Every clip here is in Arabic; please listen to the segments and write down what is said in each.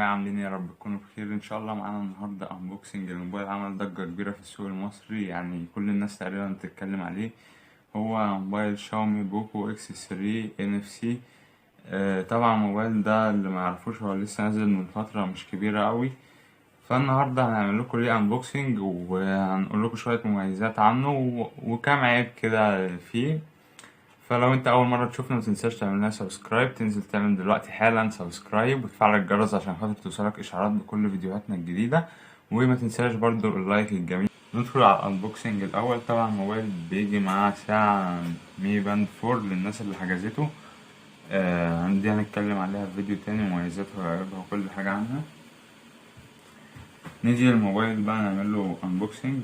عاملين إيه؟ يا رب تكونوا بخير ان شاء الله. معانا النهارده انبوكسنج الموبايل عمل ضجة كبيرة في السوق المصري، يعني كل الناس تقريبا بتتكلم عليه. هو موبايل شاومي بوكو اكس 3 ان اف سي. طبعا الموبايل ده اللي ما يعرفوش هو لسه نازل من فترة مش كبيرة قوي. فالنهارده هنعمل لكم ليه انبوكسنج وهنقول لكم شوية مميزات عنه وكام عيب كده فيه. فلو انت اول مرة تشوفنا متنساش تعمل لنا سبسكرايب، تنزل تعمل دلوقتي حالا سبسكرايب وتفعل الجرس عشان خاطر توصلك اشعارات بكل فيديوهاتنا الجديدة. وما تنساش برضو اللايك الجميل. ندخل على الانبوكسنج الاول. طبعا الموبايل بيجي معاه ساعة مي باند 4 للناس اللي حجزته. دي هنتكلم عليها في فيديو تاني، مميزاتها وعيوبها وكل حاجة عنها. نيجي للموبايل بقى نعمل له انبوكسنج.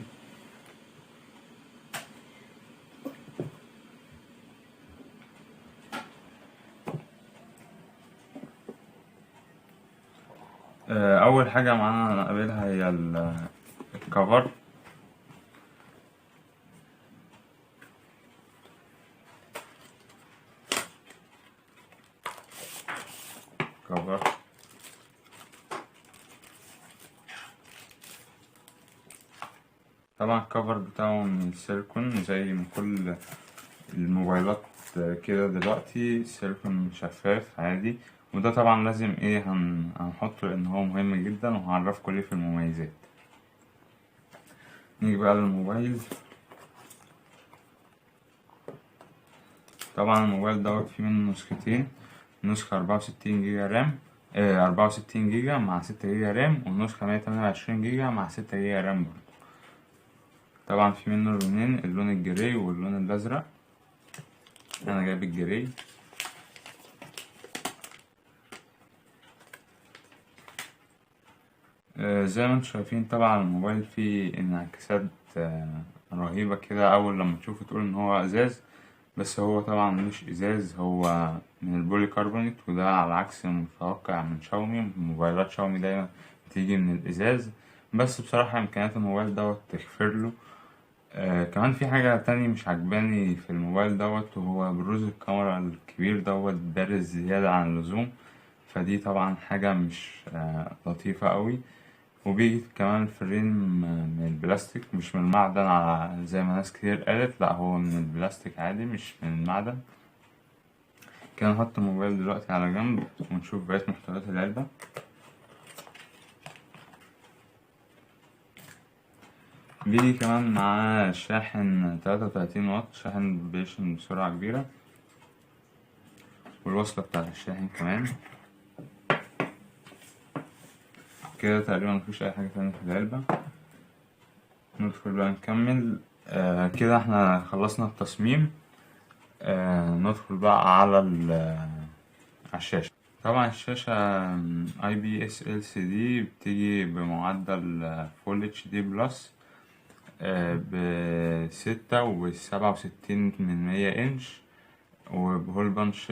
اول حاجة معانا نقابلها هي الكفر. كفر طبعا الكفر بتاعه من السيليكون زي ما كل الموبايلات كده دلوقتي، سيليكون شفاف عادي. وده طبعا لازم هنحطه لان هو مهم جدا وهعرفكم ليه في المميزات. نيجي بقى للموبايل. طبعا الموبايل دوت فيه منه نسختين، نسخة 64 جيجا رام، 64 جيجا مع 6 جيجا رام، ونسخة 128 جيجا مع 6 جيجا رام برضه. طبعا في منه لونين، اللون الجراي واللون الازرق. انا جايب الجراي. زي ما انتم شايفين طبعا الموبايل فيه انعكاسات رهيبة كده. اول لما تشوفه تقول ان هو ازاز، بس هو طبعا مش ازاز، هو من البولي كاربونيت. وده على عكس المتوقع من شاومي. موبايلات شاومي دايما بتيجي من الازاز، بس بصراحة امكانيات الموبايل دوت تغفر له. كمان في حاجة تانية مش عجباني في الموبايل دوت، وهو بروز الكاميرا الكبير دوت بارز زيادة عن اللزوم. فدي طبعا حاجة مش لطيفة قوي. وبيجي كمان الفريم من البلاستيك مش من المعدن على زي ما ناس كتير قالت، لا هو من البلاستيك عادي مش من المعدن. كده نحط الموبايل دلوقتي على جنب ونشوف بقية محتويات العلبة. بيجي كمان معاه شاحن 33 واط، شاحن بيشحن بسرعة كبيرة، والوصلة بتاعت الشاحن كمان. كده تقريبا مفيش أي حاجة تانية في العلبة. ندخل بقى نكمل. كده احنا خلصنا التصميم. ندخل بقى على الشاشة. طبعا الشاشة IPS LCD بتيجي بمعدل Full HD بلس ب6 و67 إنش، وبهول بانش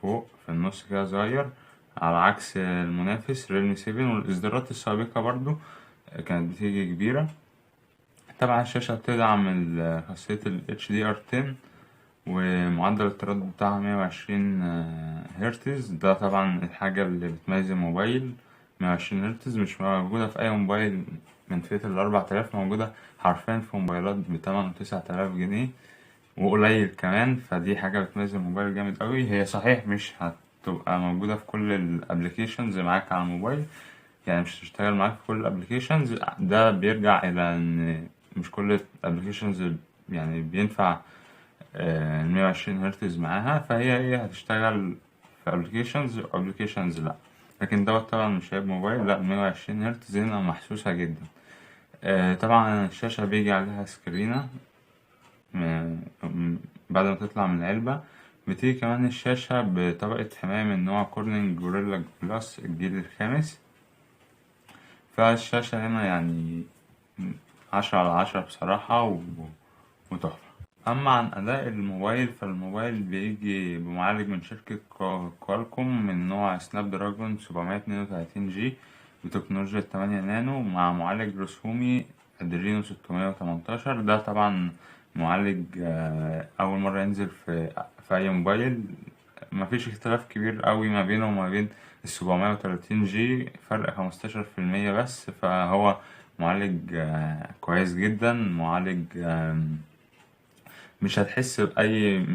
فوق في النص كده صغير، على عكس المنافس ريلمي 7. والإصدارات السابقة برضو كانت بتيجي كبيرة. طبعا الشاشة بتدعم خاصية ال HDR10، ومعدل التردد بتاعها 120 هرتز. ده طبعا الحاجة اللي بتميز الموبايل. 120 هرتز مش موجودة في أي موبايل من فئة ال4000، موجودة حرفيا في موبايلات ب8 و9000 جنيه وقليل كمان. فدي حاجة بتميز الموبايل جامد قوي. هي صحيح مش هتبقى موجودة في كل الابليكيشنز معاك على الموبايل، يعني مش هتشتغل معاك في كل الابليكيشنز. ده بيرجع الى ان مش كل الابليكيشنز يعني بينفع 120 هرتز معاها. فهي هتشتغل في ابليكيشنز وابليكيشنز لا. لكن دوت طبعا مش عيب موبايل، لا 120 هرتز هنا محسوسة جدا. طبعا الشاشة بيجي عليها سكرينة بعد ما تطلع من العلبة. بتيجي كمان الشاشة بطبقة حماية من نوع كورنينج جوريلا جلاس الجيل الخامس. فالشاشة هنا يعني 10/10 بصراحة وتحفة. أما عن أداء الموبايل، فالموبايل بيجي بمعالج من شركة كوالكوم من نوع سناب دراجون 732 جي بتكنولوجيا 8 نانو، مع معالج رسومي أدرينو 618. ده طبعا معالج أول مرة ينزل في أي موبايل مفيش اختلاف كبير قوي ما بينه وما بين ال730G، فرق 15% بس. فهو معالج كويس جدا، معالج مش هتحس بأي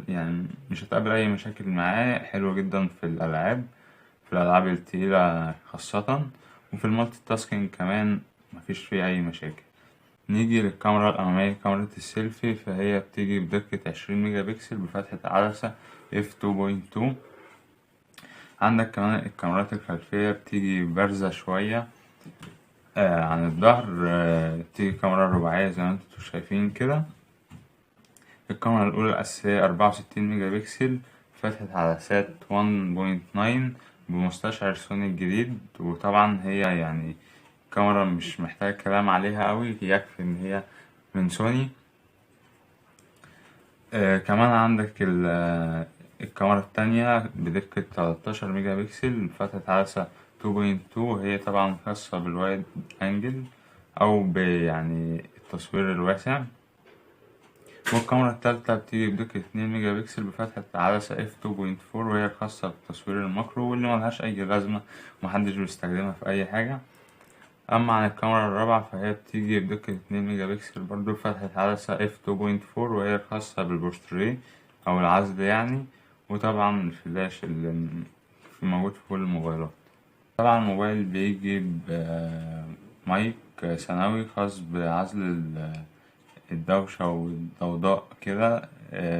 يعني مش هتقابل أي مشاكل معاه، حلو جدا في الألعاب التقيلة خاصة، وفي المالتي تاسكينج كمان مفيش فيه أي مشاكل. نيجي للكاميرا الأمامية، كاميرا السيلفي، فهي بتيجي بدقة 20 ميجا بكسل بفتحة عدسة f2.2. عندك كمان الكاميرات الخلفية بتيجي بارزة شوية عن الظهر، بتيجي كاميرا رباعية زي ما انتوا شايفين كده. الكاميرا الأولى الأساسية 64 ميجا بكسل، فتحة عدسات 1.9 بمستشعر سوني الجديد. وطبعا هي يعني كاميرا مش محتاج كلام عليها أوي، يكفي إن هي من سوني. كمان عندك الكاميرا التانية بدقة 13 ميجا بكسل، فتحة عدسة 2.2، هي طبعا خاصة بالوايد أنجل أو يعني التصوير الواسع. والكاميرا التالتة بتيجي بدقة 2 ميجا بكسل بفتحة عدسة f2.4، وهي خاصة بالتصوير الماكرو واللي ملهاش أي لازمة ومحدش بيستخدمها في أي حاجة. أما عن الكاميرا الرابعة فهي بتيجي بدقة 2 ميجا بكسل برضه بفتحة عدسة f2.4، وهي خاصة بالبورتريه أو العزل يعني. وطبعا الفلاش اللي موجود في كل الموبايلات. طبعا الموبايل بيجي بمايك ثانوي خاص بعزل الدوشة والضوضاء كده.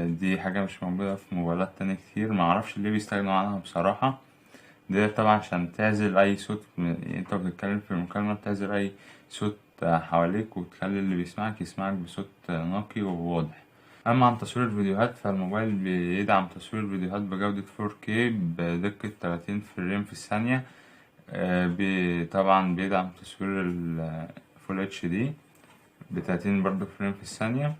دي حاجة مش موجودة في موبايلات تانية كتير، معرفش ليه بيستغنوا عنها بصراحة. دي طبعا عشان تعزل أي صوت انت بتتكلم في المكالمة، بتعزل أي صوت حواليك وتخلي اللي بيسمعك يسمعك بصوت نقي وواضح. أما عن تصوير الفيديوهات فالموبايل بيدعم تصوير الفيديوهات بجودة 4K بدقة 30 فريم في الثانية. طبعا بيدعم تصوير ال Full HD ب30 برضه فريم في الثانية،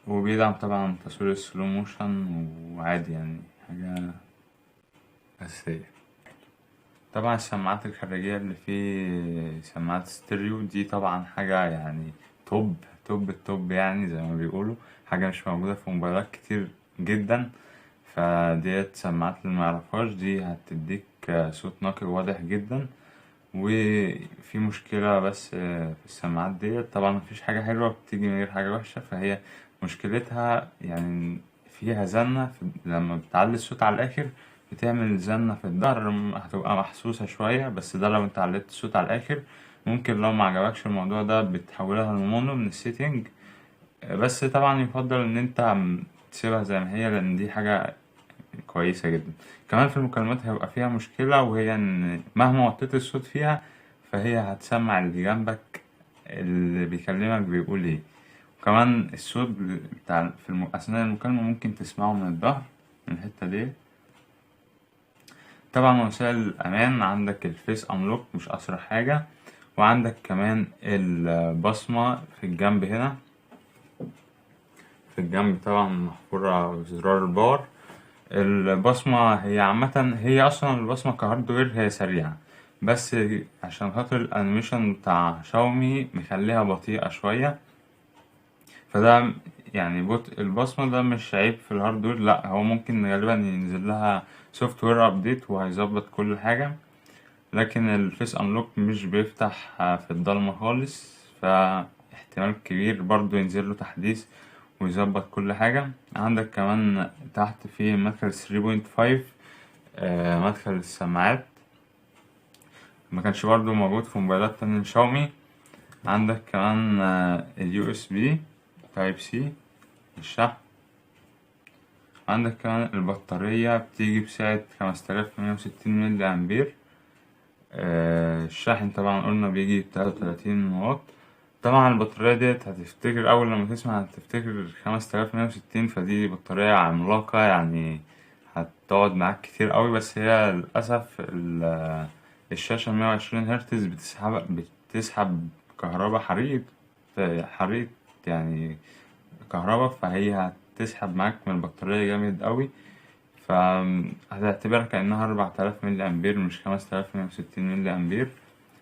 وبيدعم طبعا تصوير السلو موشن، وعادي يعني حاجة أساسية. طبعا السماعات الخارجية اللي فيه سماعات ستيريو دي طبعا حاجة يعني توب التوب يعني زي ما بيقولوا، حاجة مش موجودة في موبايلات كتير جدا. فديت سماعات اللي معرفهاش دي هتديك صوت نقي واضح جدا. وفي مشكلة بس في السماعات ديت، طبعا مفيش حاجة حلوة بتيجي من غير حاجة وحشة، فهي مشكلتها يعني فيها زنة لما بتعلي الصوت على الآخر بتعمل زنة في الظهر، هتبقى محسوسة شوية. بس ده لو انت عليت الصوت على الآخر. ممكن لو معجبكش الموضوع ده بتحولها لمونو من السيتنج. بس طبعا يفضل ان انت تسيبها زي ما هي، لان دي حاجة كويسة جدا. كمان في المكالمات هيبقى فيها مشكلة، وهي إن مهما وطيت الصوت فيها فهي هتسمع اللي جنبك اللي بيكلمك بيقول ايه. وكمان الصوت بتاع أثناء المكالمة ممكن تسمعه من الظهر من الحتة دي. طبعا وسائل الأمان عندك الفيس أنلوك مش أسرع حاجة، وعندك كمان البصمة في الجنب هنا، في الجنب طبعا محفورة بزرار الباور. البصمة هي عامة، هي أصلا البصمة كهاردوير هي سريعة، بس عشان خاطر الأنيميشن بتاع شاومي مخليها بطيئة شوية. فده يعني البصمة ده مش عيب في الهاردوير، لأ، هو ممكن غالبا ينزل لها سوفت وير أبديت وهيظبط كل حاجة. لكن الفيس أنلوك مش بيفتح في الضلمة خالص، فاحتمال كبير برضو ينزل له تحديث ويظبط كل حاجة. عندك كمان تحت في مدخل 3.5، مدخل السماعات، مكانش برضو موجود في موبايلات تانية شاومي. عندك كمان ال USB Type C الشحن. عندك كمان البطارية بتيجي بسعة 5160 ملي أمبير. الشاحن طبعا قلنا بيجي ب33 واط. طبعا البطارية ديت هتفتكر أول لما تسمع هتفتكر 5160، فدي بطارية عملاقة يعني هتقعد معاك كتير قوي. بس هي للأسف الشاشة 120 هرتز بتسحب كهربا حريق يعني كهربا، فهي هتسحب معاك من البطارية جامد قوي. فهتعتبرها كأنها 4000 ملي أمبير مش 5160 ملي أمبير.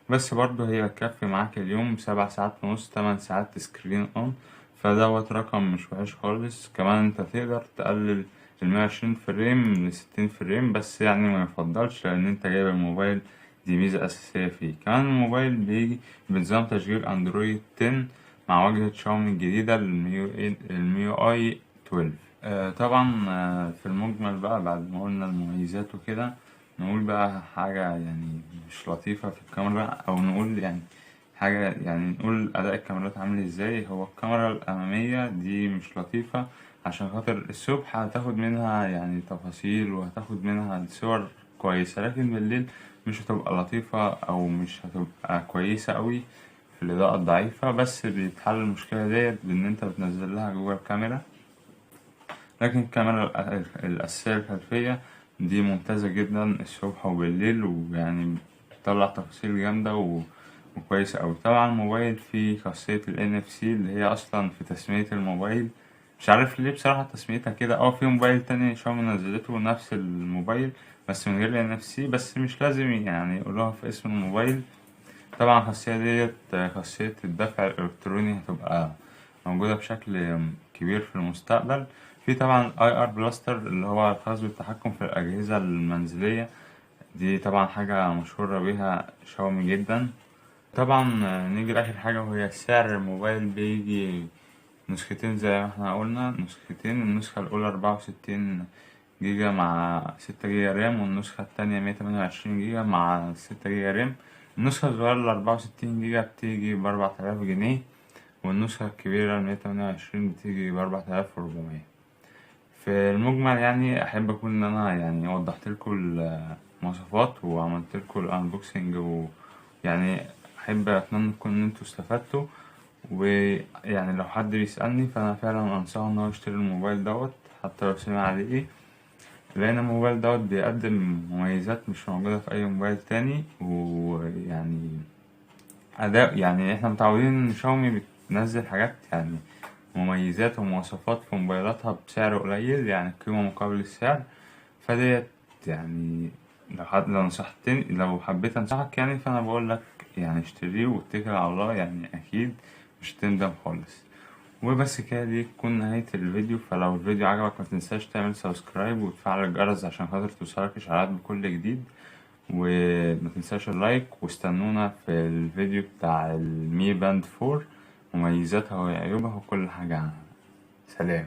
بس برضه هي هتكفي معاك اليوم 7 ساعات ونص، 8 ساعات سكرين اون، فدوت رقم مش وحش خالص. كمان انت تقدر تقلل ال120 فريم ل60 فريم، بس يعني ما يفضلش لأن انت جايب الموبايل، دي ميزة أساسية فيه. كمان الموبايل بيجي بنظام تشغيل أندرويد 10 مع واجهة شاومي الجديدة الميو اي 12. طبعا في المجمل بقى بعد ما قلنا المميزات وكده، نقول بقى حاجة يعني مش لطيفة في الكاميرا، أو نقول يعني حاجة، يعني نقول أداء الكاميرات عامل ازاي. هو الكاميرا الأمامية دي مش لطيفة عشان خاطر الصبح هتاخد منها يعني تفاصيل وهتاخد منها صور كويسة، لكن بالليل مش هتبقى لطيفة أو مش هتبقى كويسة أوي في الإضاءة الضعيفة. بس بيتحل المشكلة ديت بإن أنت بتنزل لها جوه الكاميرا. لكن الكاميرا الأساسية الخلفية دي ممتازة جدا الصبح وبالليل، ويعني بتطلع تفاصيل جامدة وكويسة أوي. طبعا الموبايل فيه خاصية ال NFC اللي هي أصلا في تسمية الموبايل، مش عارف ليه بصراحة تسميتها كده. في موبايل تاني شاومي نزلته نفس الموبايل بس من غير NFC، بس مش لازم يعني يقولوها في اسم الموبايل. طبعا الخاصية ديت خاصية الدفع الإلكتروني هتبقى موجودة بشكل كبير في المستقبل. في طبعا IR بلاستر اللي هو الخاص بالتحكم في الأجهزة المنزلية، دي طبعا حاجة مشهورة بيها شاومي جدا. طبعا نيجي لآخر حاجة وهي سعر الموبايل. بيجي نسختين زي ما احنا قلنا، نسختين. النسخة الأولى 64 جيجا مع 6 جيجا رام، والنسخة التانية 128 جيجا مع 6 جيجا رام. النسخة الصغيرة ال64 جيجا بتيجي ب4000 جنيه، والنسخة الكبيرة ال128 بتيجي ب4400. في المجمل يعني أحب أكون إن أنا يعني وضحتلكوا المواصفات وعملتلكوا الأنبوكسنج، ويعني أحب أتمنى إن انتوا استفدتوا. ويعني لو حد بيسألني فأنا فعلا أنصحه إن هو يشتري الموبايل دوت حتى لو سمع عليه إيه، لأن الموبايل دوت بيقدم مميزات مش موجودة في أي موبايل تاني. ويعني أداء، يعني إحنا متعودين إن شاومي بتنزل حاجات يعني مميزات ومواصفات في موبايلاتها بسعر قليل، يعني القيمة مقابل السعر. فديت يعني لو حبيت أنصحك يعني، فأنا بقولك يعني اشتريه واتكل على الله، يعني أكيد مش هتندم خالص. وبس كده، دي تكون نهاية الفيديو. فلو الفيديو عجبك متنساش تعمل سبسكرايب وتفعل الجرس عشان خاطر توصلك إشعارات بكل جديد. ومتنساش اللايك، واستنونا في الفيديو بتاع المي باند 4، مميزاتها وعيوبها وكل حاجة عنها. سلام.